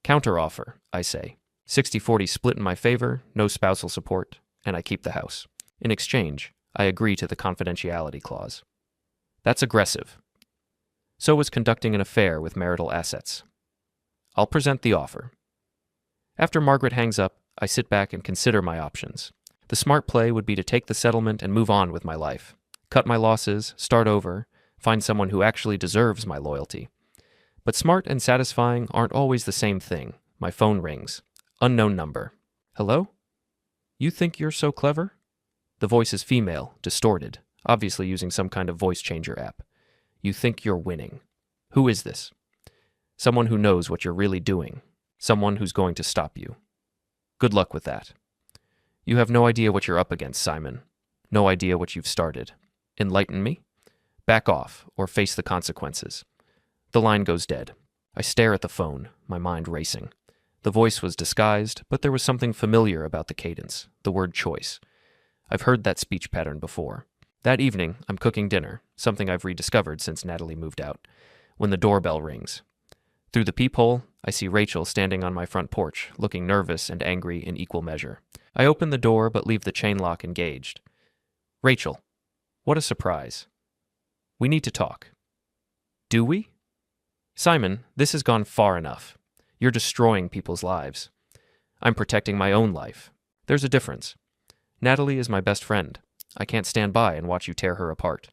Counteroffer, I say. 60-40 split in my favor, no spousal support, and I keep the house. In exchange, I agree to the confidentiality clause. That's aggressive. So is conducting an affair with marital assets. I'll present the offer. After Margaret hangs up, I sit back and consider my options. The smart play would be to take the settlement and move on with my life. Cut my losses, start over, find someone who actually deserves my loyalty. But smart and satisfying aren't always the same thing. My phone rings. Unknown number. Hello? You think you're so clever? The voice is female, distorted, obviously using some kind of voice changer app. You think you're winning. Who is this? Someone who knows what you're really doing. Someone who's going to stop you. Good luck with that. You have no idea what you're up against, Simon. No idea what you've started. Enlighten me? Back off, or face the consequences. The line goes dead. I stare at the phone, my mind racing. The voice was disguised, but there was something familiar about the cadence, the word choice. I've heard that speech pattern before. That evening, I'm cooking dinner, something I've rediscovered since Natalie moved out, when the doorbell rings. Through the peephole, I see Rachel standing on my front porch, looking nervous and angry in equal measure. I open the door but leave the chain lock engaged. Rachel, what a surprise. We need to talk. Do we? Simon, this has gone far enough. You're destroying people's lives. I'm protecting my own life. There's a difference. Natalie is my best friend. I can't stand by and watch you tear her apart.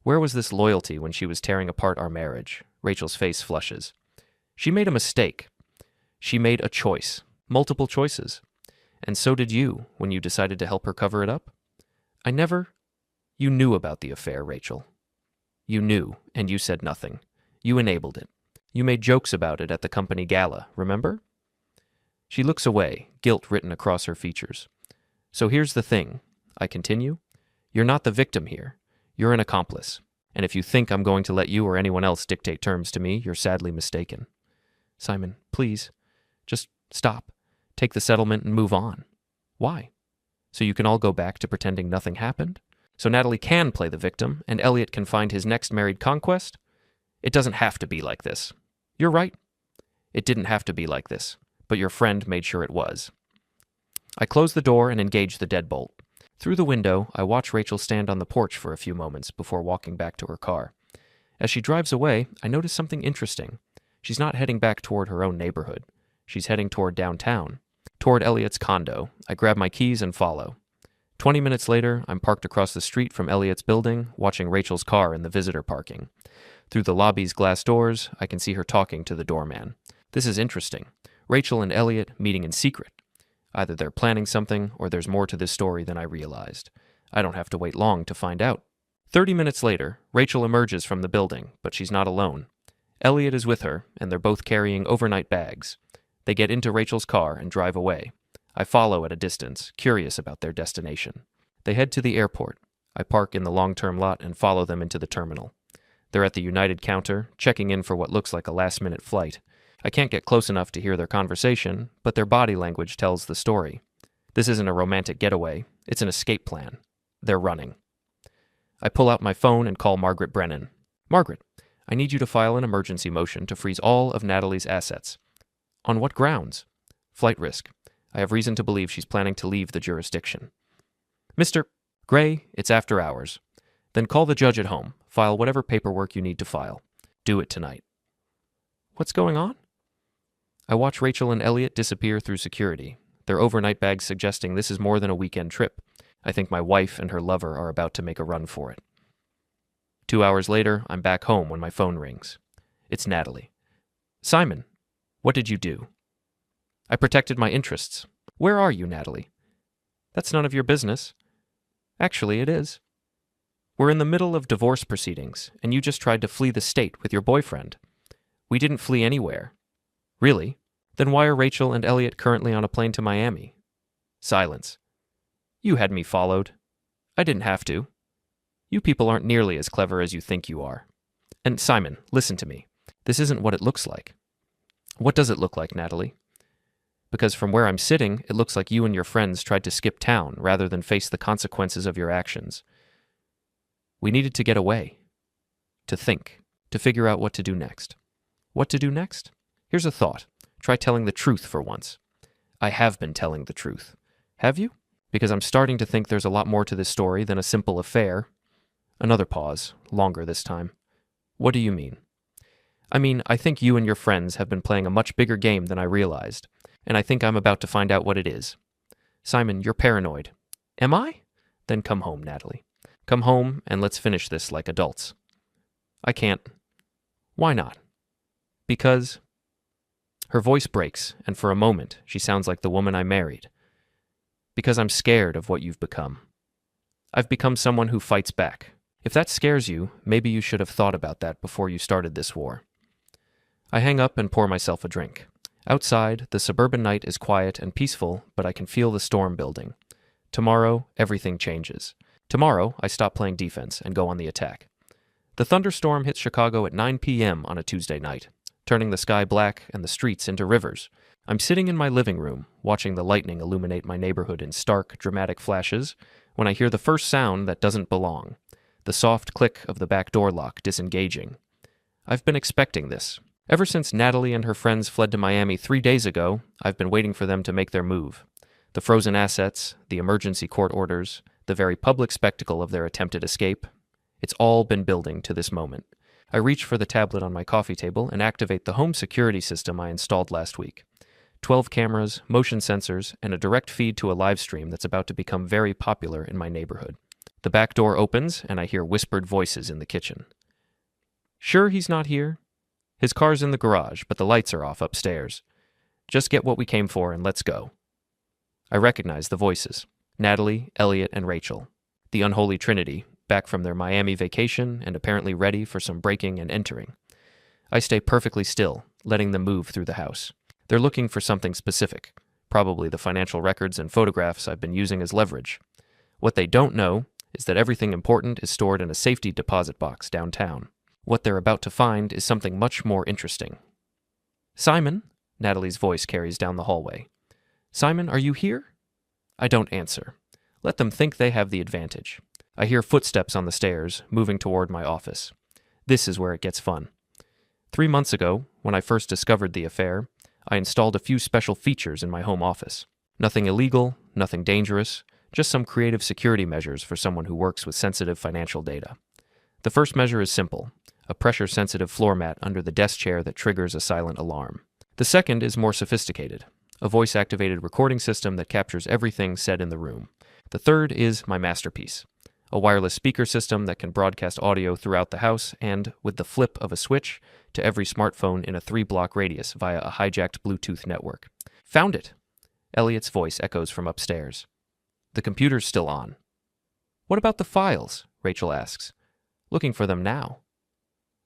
Where was this loyalty when she was tearing apart our marriage? Rachel's face flushes. She made a mistake. She made a choice. Multiple choices. And so did you when you decided to help her cover it up. You knew about the affair, Rachel. You knew, and you said nothing. You enabled it. You made jokes about it at the company gala, remember? She looks away, guilt written across her features. So here's the thing, I continue. You're not the victim here. You're an accomplice. And if you think I'm going to let you or anyone else dictate terms to me, you're sadly mistaken. Simon, please, just stop. Take the settlement and move on. Why? So you can all go back to pretending nothing happened? So Natalie can play the victim, and Elliot can find his next married conquest? It doesn't have to be like this. You're right. It didn't have to be like this, but your friend made sure it was. I close the door and engage the deadbolt. Through the window, I watch Rachel stand on the porch for a few moments before walking back to her car. As she drives away, I notice something interesting. She's not heading back toward her own neighborhood. She's heading toward downtown, toward Elliot's condo. I grab my keys and follow. 20 minutes later, I'm parked across the street from Elliot's building, watching Rachel's car in the visitor parking. Through the lobby's glass doors, I can see her talking to the doorman. This is interesting. Rachel and Elliot meeting in secret. Either they're planning something, or there's more to this story than I realized. I don't have to wait long to find out. 30 minutes later, Rachel emerges from the building, but she's not alone. Elliot is with her, and they're both carrying overnight bags. They get into Rachel's car and drive away. I follow at a distance, curious about their destination. They head to the airport. I park in the long-term lot and follow them into the terminal. They're at the United counter, checking in for what looks like a last-minute flight. I can't get close enough to hear their conversation, but their body language tells the story. This isn't a romantic getaway. It's an escape plan. They're running. I pull out my phone and call Margaret Brennan. Margaret, I need you to file an emergency motion to freeze all of Natalie's assets. On what grounds? Flight risk. I have reason to believe she's planning to leave the jurisdiction. Mr. Gray, it's after hours. Then call the judge at home. File whatever paperwork you need to file. Do it tonight. What's going on? I watch Rachel and Elliot disappear through security, their overnight bags suggesting this is more than a weekend trip. I think my wife and her lover are about to make a run for it. 2 hours later, I'm back home when my phone rings. It's Natalie. Simon, what did you do? I protected my interests. Where are you, Natalie? That's none of your business. Actually, it is. We're in the middle of divorce proceedings, and you just tried to flee the state with your boyfriend. We didn't flee anywhere. Really? Then why are Rachel and Elliot currently on a plane to Miami? Silence. You had me followed. I didn't have to. You people aren't nearly as clever as you think you are. And Simon, listen to me. This isn't what it looks like. What does it look like, Natalie? Because from where I'm sitting, it looks like you and your friends tried to skip town rather than face the consequences of your actions. We needed to get away. To think. To figure out what to do next. What to do next? Here's a thought. Try telling the truth for once. I have been telling the truth. Have you? Because I'm starting to think there's a lot more to this story than a simple affair. Another pause, longer this time. What do you mean? I mean, I think you and your friends have been playing a much bigger game than I realized, and I think I'm about to find out what it is. Simon, you're paranoid. Am I? Then come home, Natalie. Come home and let's finish this like adults. I can't. Why not? Because... Her voice breaks, and for a moment, she sounds like the woman I married. Because I'm scared of what you've become. I've become someone who fights back. If that scares you, maybe you should have thought about that before you started this war. I hang up and pour myself a drink. Outside, the suburban night is quiet and peaceful, but I can feel the storm building. Tomorrow, everything changes. Tomorrow, I stop playing defense and go on the attack. The thunderstorm hits Chicago at 9 p.m. on a Tuesday night, turning the sky black and the streets into rivers. I'm sitting in my living room, watching the lightning illuminate my neighborhood in stark, dramatic flashes, when I hear the first sound that doesn't belong, the soft click of the back door lock disengaging. I've been expecting this. Ever since Natalie and her friends fled to Miami 3 days ago, I've been waiting for them to make their move. The frozen assets, the emergency court orders, the very public spectacle of their attempted escape. It's all been building to this moment. I reach for the tablet on my coffee table and activate the home security system I installed last week. 12 cameras, motion sensors, and a direct feed to a live stream that's about to become very popular in my neighborhood. The back door opens, and I hear whispered voices in the kitchen. Sure he's not here? His car's in the garage, but the lights are off upstairs. Just get what we came for and let's go. I recognize the voices. Natalie, Elliot, and Rachel. The unholy trinity, back from their Miami vacation and apparently ready for some breaking and entering. I stay perfectly still, letting them move through the house. They're looking for something specific, probably the financial records and photographs I've been using as leverage. What they don't know is that everything important is stored in a safety deposit box downtown. What they're about to find is something much more interesting. Simon, Natalie's voice carries down the hallway. Simon, are you here? I don't answer. Let them think they have the advantage. I hear footsteps on the stairs, moving toward my office. This is where it gets fun. 3 months ago, when I first discovered the affair, I installed a few special features in my home office. Nothing illegal, nothing dangerous, just some creative security measures for someone who works with sensitive financial data. The first measure is simple, a pressure-sensitive floor mat under the desk chair that triggers a silent alarm. The second is more sophisticated, a voice-activated recording system that captures everything said in the room. The third is my masterpiece, a wireless speaker system that can broadcast audio throughout the house and, with the flip of a switch, to every smartphone in a 3-block radius via a hijacked Bluetooth network. Found it! Elliot's voice echoes from upstairs. The computer's still on. What about the files? Rachel asks. Looking for them now.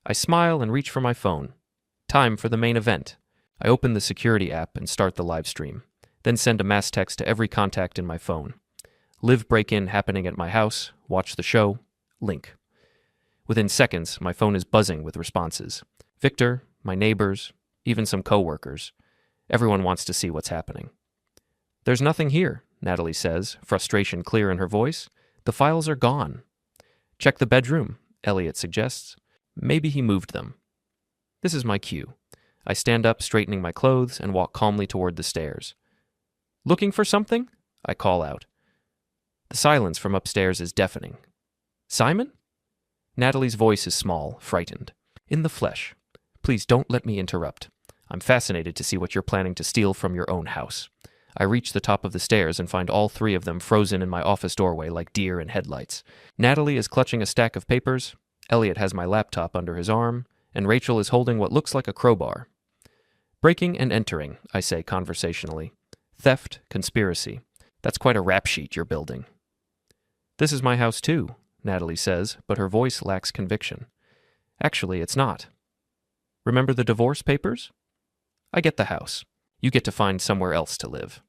I smile and reach for my phone. Time for the main event. I open the security app and start the live stream, then send a mass text to every contact in my phone. Live break-in happening at my house, watch the show, link. Within seconds, my phone is buzzing with responses. Victor, my neighbors, even some coworkers. Everyone wants to see what's happening. There's nothing here, Natalie says, frustration clear in her voice. The files are gone. Check the bedroom, Elliot suggests. Maybe he moved them. This is my cue. I stand up, straightening my clothes, and walk calmly toward the stairs. Looking for something? I call out. The silence from upstairs is deafening. Simon? Natalie's voice is small, frightened. In the flesh. Please don't let me interrupt. I'm fascinated to see what you're planning to steal from your own house. I reach the top of the stairs and find all 3 of them frozen in my office doorway like deer in headlights. Natalie is clutching a stack of papers, Elliot has my laptop under his arm, and Rachel is holding what looks like a crowbar. Breaking and entering, I say conversationally. Theft, conspiracy. That's quite a rap sheet you're building. This is my house too, Natalie says, but her voice lacks conviction. Actually, it's not. Remember the divorce papers? I get the house. You get to find somewhere else to live.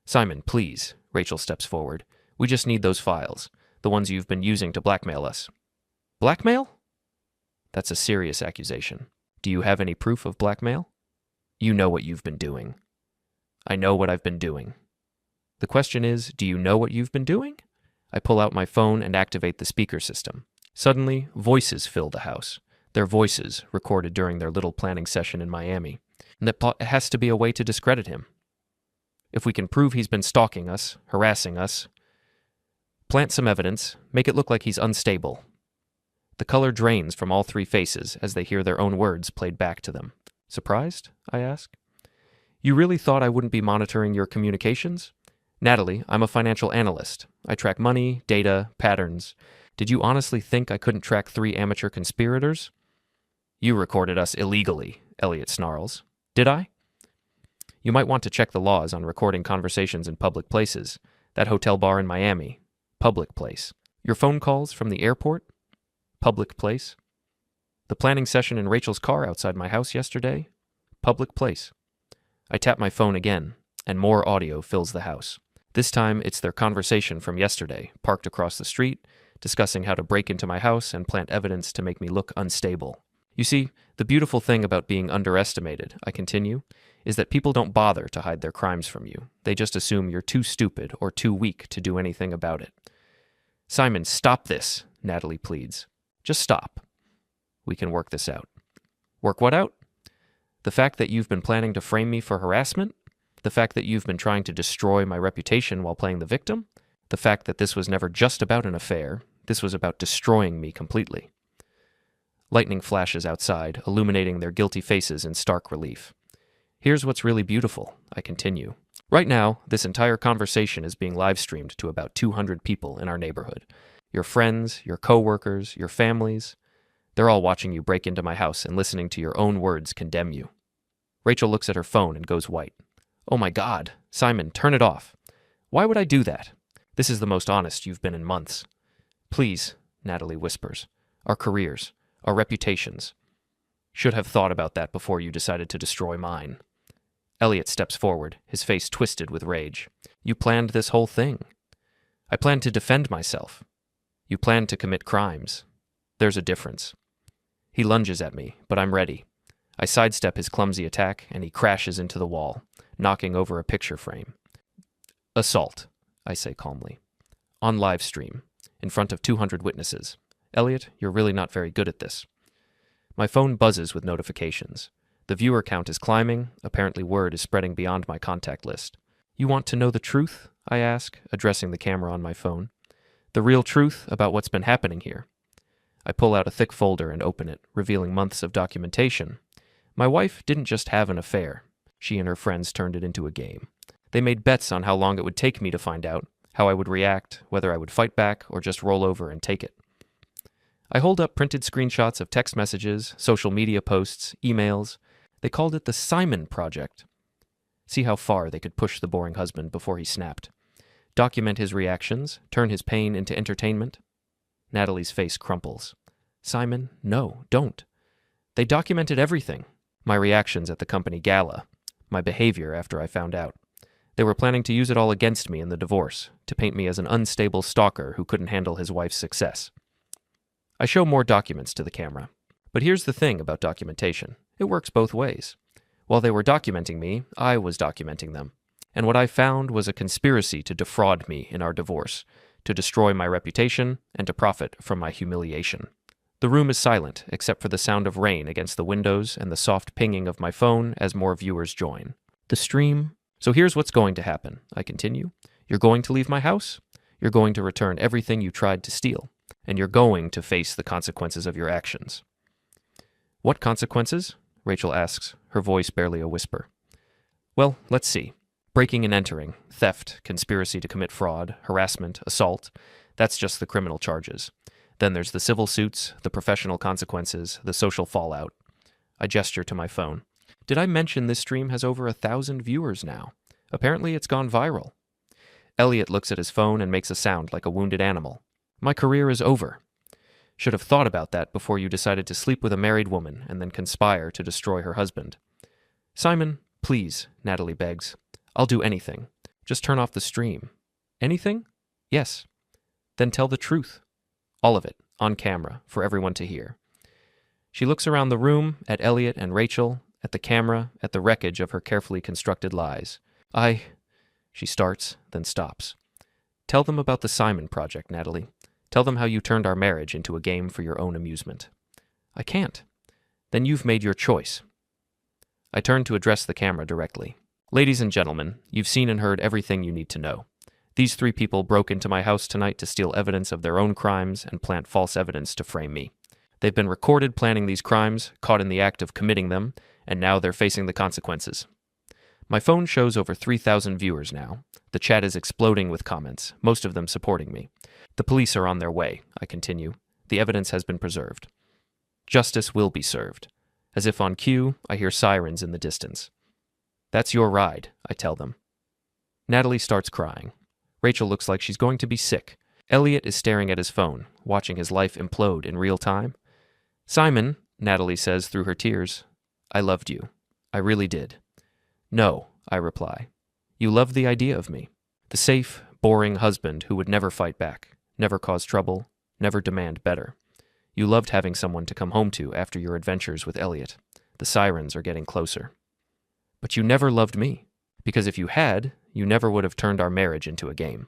Simon, please, Rachel steps forward. We just need those files, the ones you've been using to blackmail us. Blackmail? That's a serious accusation. Do you have any proof of blackmail? You know what you've been doing. I know what I've been doing. The question is, do you know what you've been doing? I pull out my phone and activate the speaker system. Suddenly, voices fill the house. Their voices, recorded during their little planning session in Miami. And it has to be a way to discredit him. If we can prove he's been stalking us, harassing us, plant some evidence, make it look like he's unstable. The color drains from all 3 faces as they hear their own words played back to them. Surprised? I ask. You really thought I wouldn't be monitoring your communications? Natalie, I'm a financial analyst. I track money, data, patterns. Did you honestly think I couldn't track 3 amateur conspirators? You recorded us illegally, Elliot snarls. Did I? You might want to check the laws on recording conversations in public places. That hotel bar in Miami. Public place. Your phone calls from the airport? Public place. The planning session in Rachel's car outside my house yesterday? Public place. I tap my phone again, and more audio fills the house. This time, it's their conversation from yesterday, parked across the street, discussing how to break into my house and plant evidence to make me look unstable. You see, the beautiful thing about being underestimated, I continue, is that people don't bother to hide their crimes from you. They just assume you're too stupid or too weak to do anything about it. Simon, stop this, Natalie pleads. Just stop. We can work this out. Work what out? The fact that you've been planning to frame me for harassment? The fact that you've been trying to destroy my reputation while playing the victim? The fact that this was never just about an affair, this was about destroying me completely. Lightning flashes outside, illuminating their guilty faces in stark relief. Here's what's really beautiful, I continue. Right now, this entire conversation is being live-streamed to about 200 people in our neighborhood. Your friends, your coworkers, your families. They're all watching you break into my house and listening to your own words condemn you. Rachel looks at her phone and goes white. Oh my God, Simon, turn it off. Why would I do that? This is the most honest you've been in months. Please, Natalie whispers. Our careers, our reputations. Should have thought about that before you decided to destroy mine. Elliot steps forward, his face twisted with rage. You planned this whole thing. I planned to defend myself. You planned to commit crimes. There's a difference. He lunges at me, but I'm ready. I sidestep his clumsy attack, and he crashes into the wall, knocking over a picture frame. Assault, I say calmly. On live stream, in front of 200 witnesses. Elliot, you're really not very good at this. My phone buzzes with notifications. The viewer count is climbing. Apparently word is spreading beyond my contact list. You want to know the truth? I ask, addressing the camera on my phone. The real truth about what's been happening here. I pull out a thick folder and open it, revealing months of documentation. My wife didn't just have an affair. She and her friends turned it into a game. They made bets on how long it would take me to find out, how I would react, whether I would fight back or just roll over and take it. I hold up printed screenshots of text messages, social media posts, emails. They called it the Simon Project. See how far they could push the boring husband before he snapped. Document his reactions, turn his pain into entertainment. Natalie's face crumples. Simon, no, don't. They documented everything. My reactions at the company gala, my behavior after I found out. They were planning to use it all against me in the divorce, to paint me as an unstable stalker who couldn't handle his wife's success. I show more documents to the camera. But here's the thing about documentation. It works both ways. While they were documenting me, I was documenting them. And what I found was a conspiracy to defraud me in our divorce, to destroy my reputation, and to profit from my humiliation. The room is silent, except for the sound of rain against the windows and the soft pinging of my phone as more viewers join. The stream. So here's what's going to happen, I continue. You're going to leave my house. You're going to return everything you tried to steal. And you're going to face the consequences of your actions. What consequences? Rachel asks, her voice barely a whisper. Well, let's see. Breaking and entering, theft, conspiracy to commit fraud, harassment, assault. That's just the criminal charges. Then there's the civil suits, the professional consequences, the social fallout. I gesture to my phone. Did I mention this stream has over 1,000 viewers now? Apparently it's gone viral. Elliot looks at his phone and makes a sound like a wounded animal. My career is over. Should have thought about that before you decided to sleep with a married woman and then conspire to destroy her husband. Simon, please, Natalie begs. I'll do anything. Just turn off the stream. Anything? Yes. Then tell the truth. All of it, on camera, for everyone to hear. She looks around the room, at Elliot and Rachel, at the camera, at the wreckage of her carefully constructed lies. She starts, then stops. Tell them about the Simon Project, Natalie. Tell them how you turned our marriage into a game for your own amusement. I can't. Then you've made your choice. I turn to address the camera directly. Ladies and gentlemen, you've seen and heard everything you need to know. These 3 people broke into my house tonight to steal evidence of their own crimes and plant false evidence to frame me. They've been recorded planning these crimes, caught in the act of committing them, and now they're facing the consequences. My phone shows over 3,000 viewers now. The chat is exploding with comments, most of them supporting me. The police are on their way, I continue. The evidence has been preserved. Justice will be served. As if on cue, I hear sirens in the distance. That's your ride, I tell them. Natalie starts crying. Rachel looks like she's going to be sick. Elliot is staring at his phone, watching his life implode in real time. Simon, Natalie says through her tears, I loved you. I really did. No, I reply. You loved the idea of me. The safe, boring husband who would never fight back, never cause trouble, never demand better. You loved having someone to come home to after your adventures with Elliot. The sirens are getting closer. But you never loved me, because if you had, you never would have turned our marriage into a game.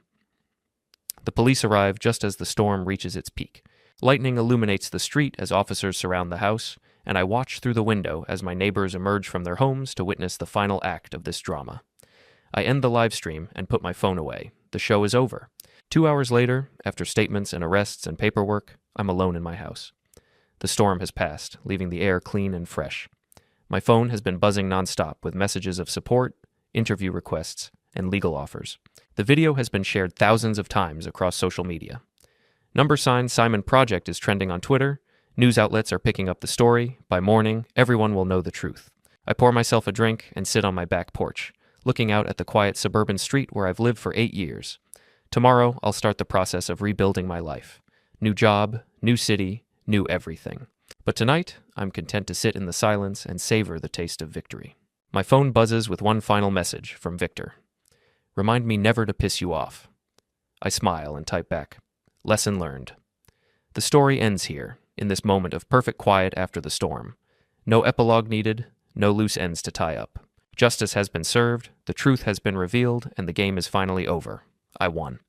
The police arrive just as the storm reaches its peak. Lightning illuminates the street as officers surround the house, and I watch through the window as my neighbors emerge from their homes to witness the final act of this drama. I end the live stream and put my phone away. The show is over. 2 hours later, after statements and arrests and paperwork, I'm alone in my house. The storm has passed, leaving the air clean and fresh. My phone has been buzzing nonstop with messages of support, interview requests, and legal offers. The video has been shared thousands of times across social media. #Simon Project is trending on Twitter. News outlets are picking up the story. By morning, everyone will know the truth. I pour myself a drink and sit on my back porch, looking out at the quiet suburban street where I've lived for 8 years. Tomorrow, I'll start the process of rebuilding my life. New job, new city, new everything. But tonight, I'm content to sit in the silence and savor the taste of victory. My phone buzzes with one final message from Victor. Remind me never to piss you off. I smile and type back, lesson learned. The story ends here, in this moment of perfect quiet after the storm. No epilogue needed, no loose ends to tie up. Justice has been served, the truth has been revealed, and the game is finally over. I won.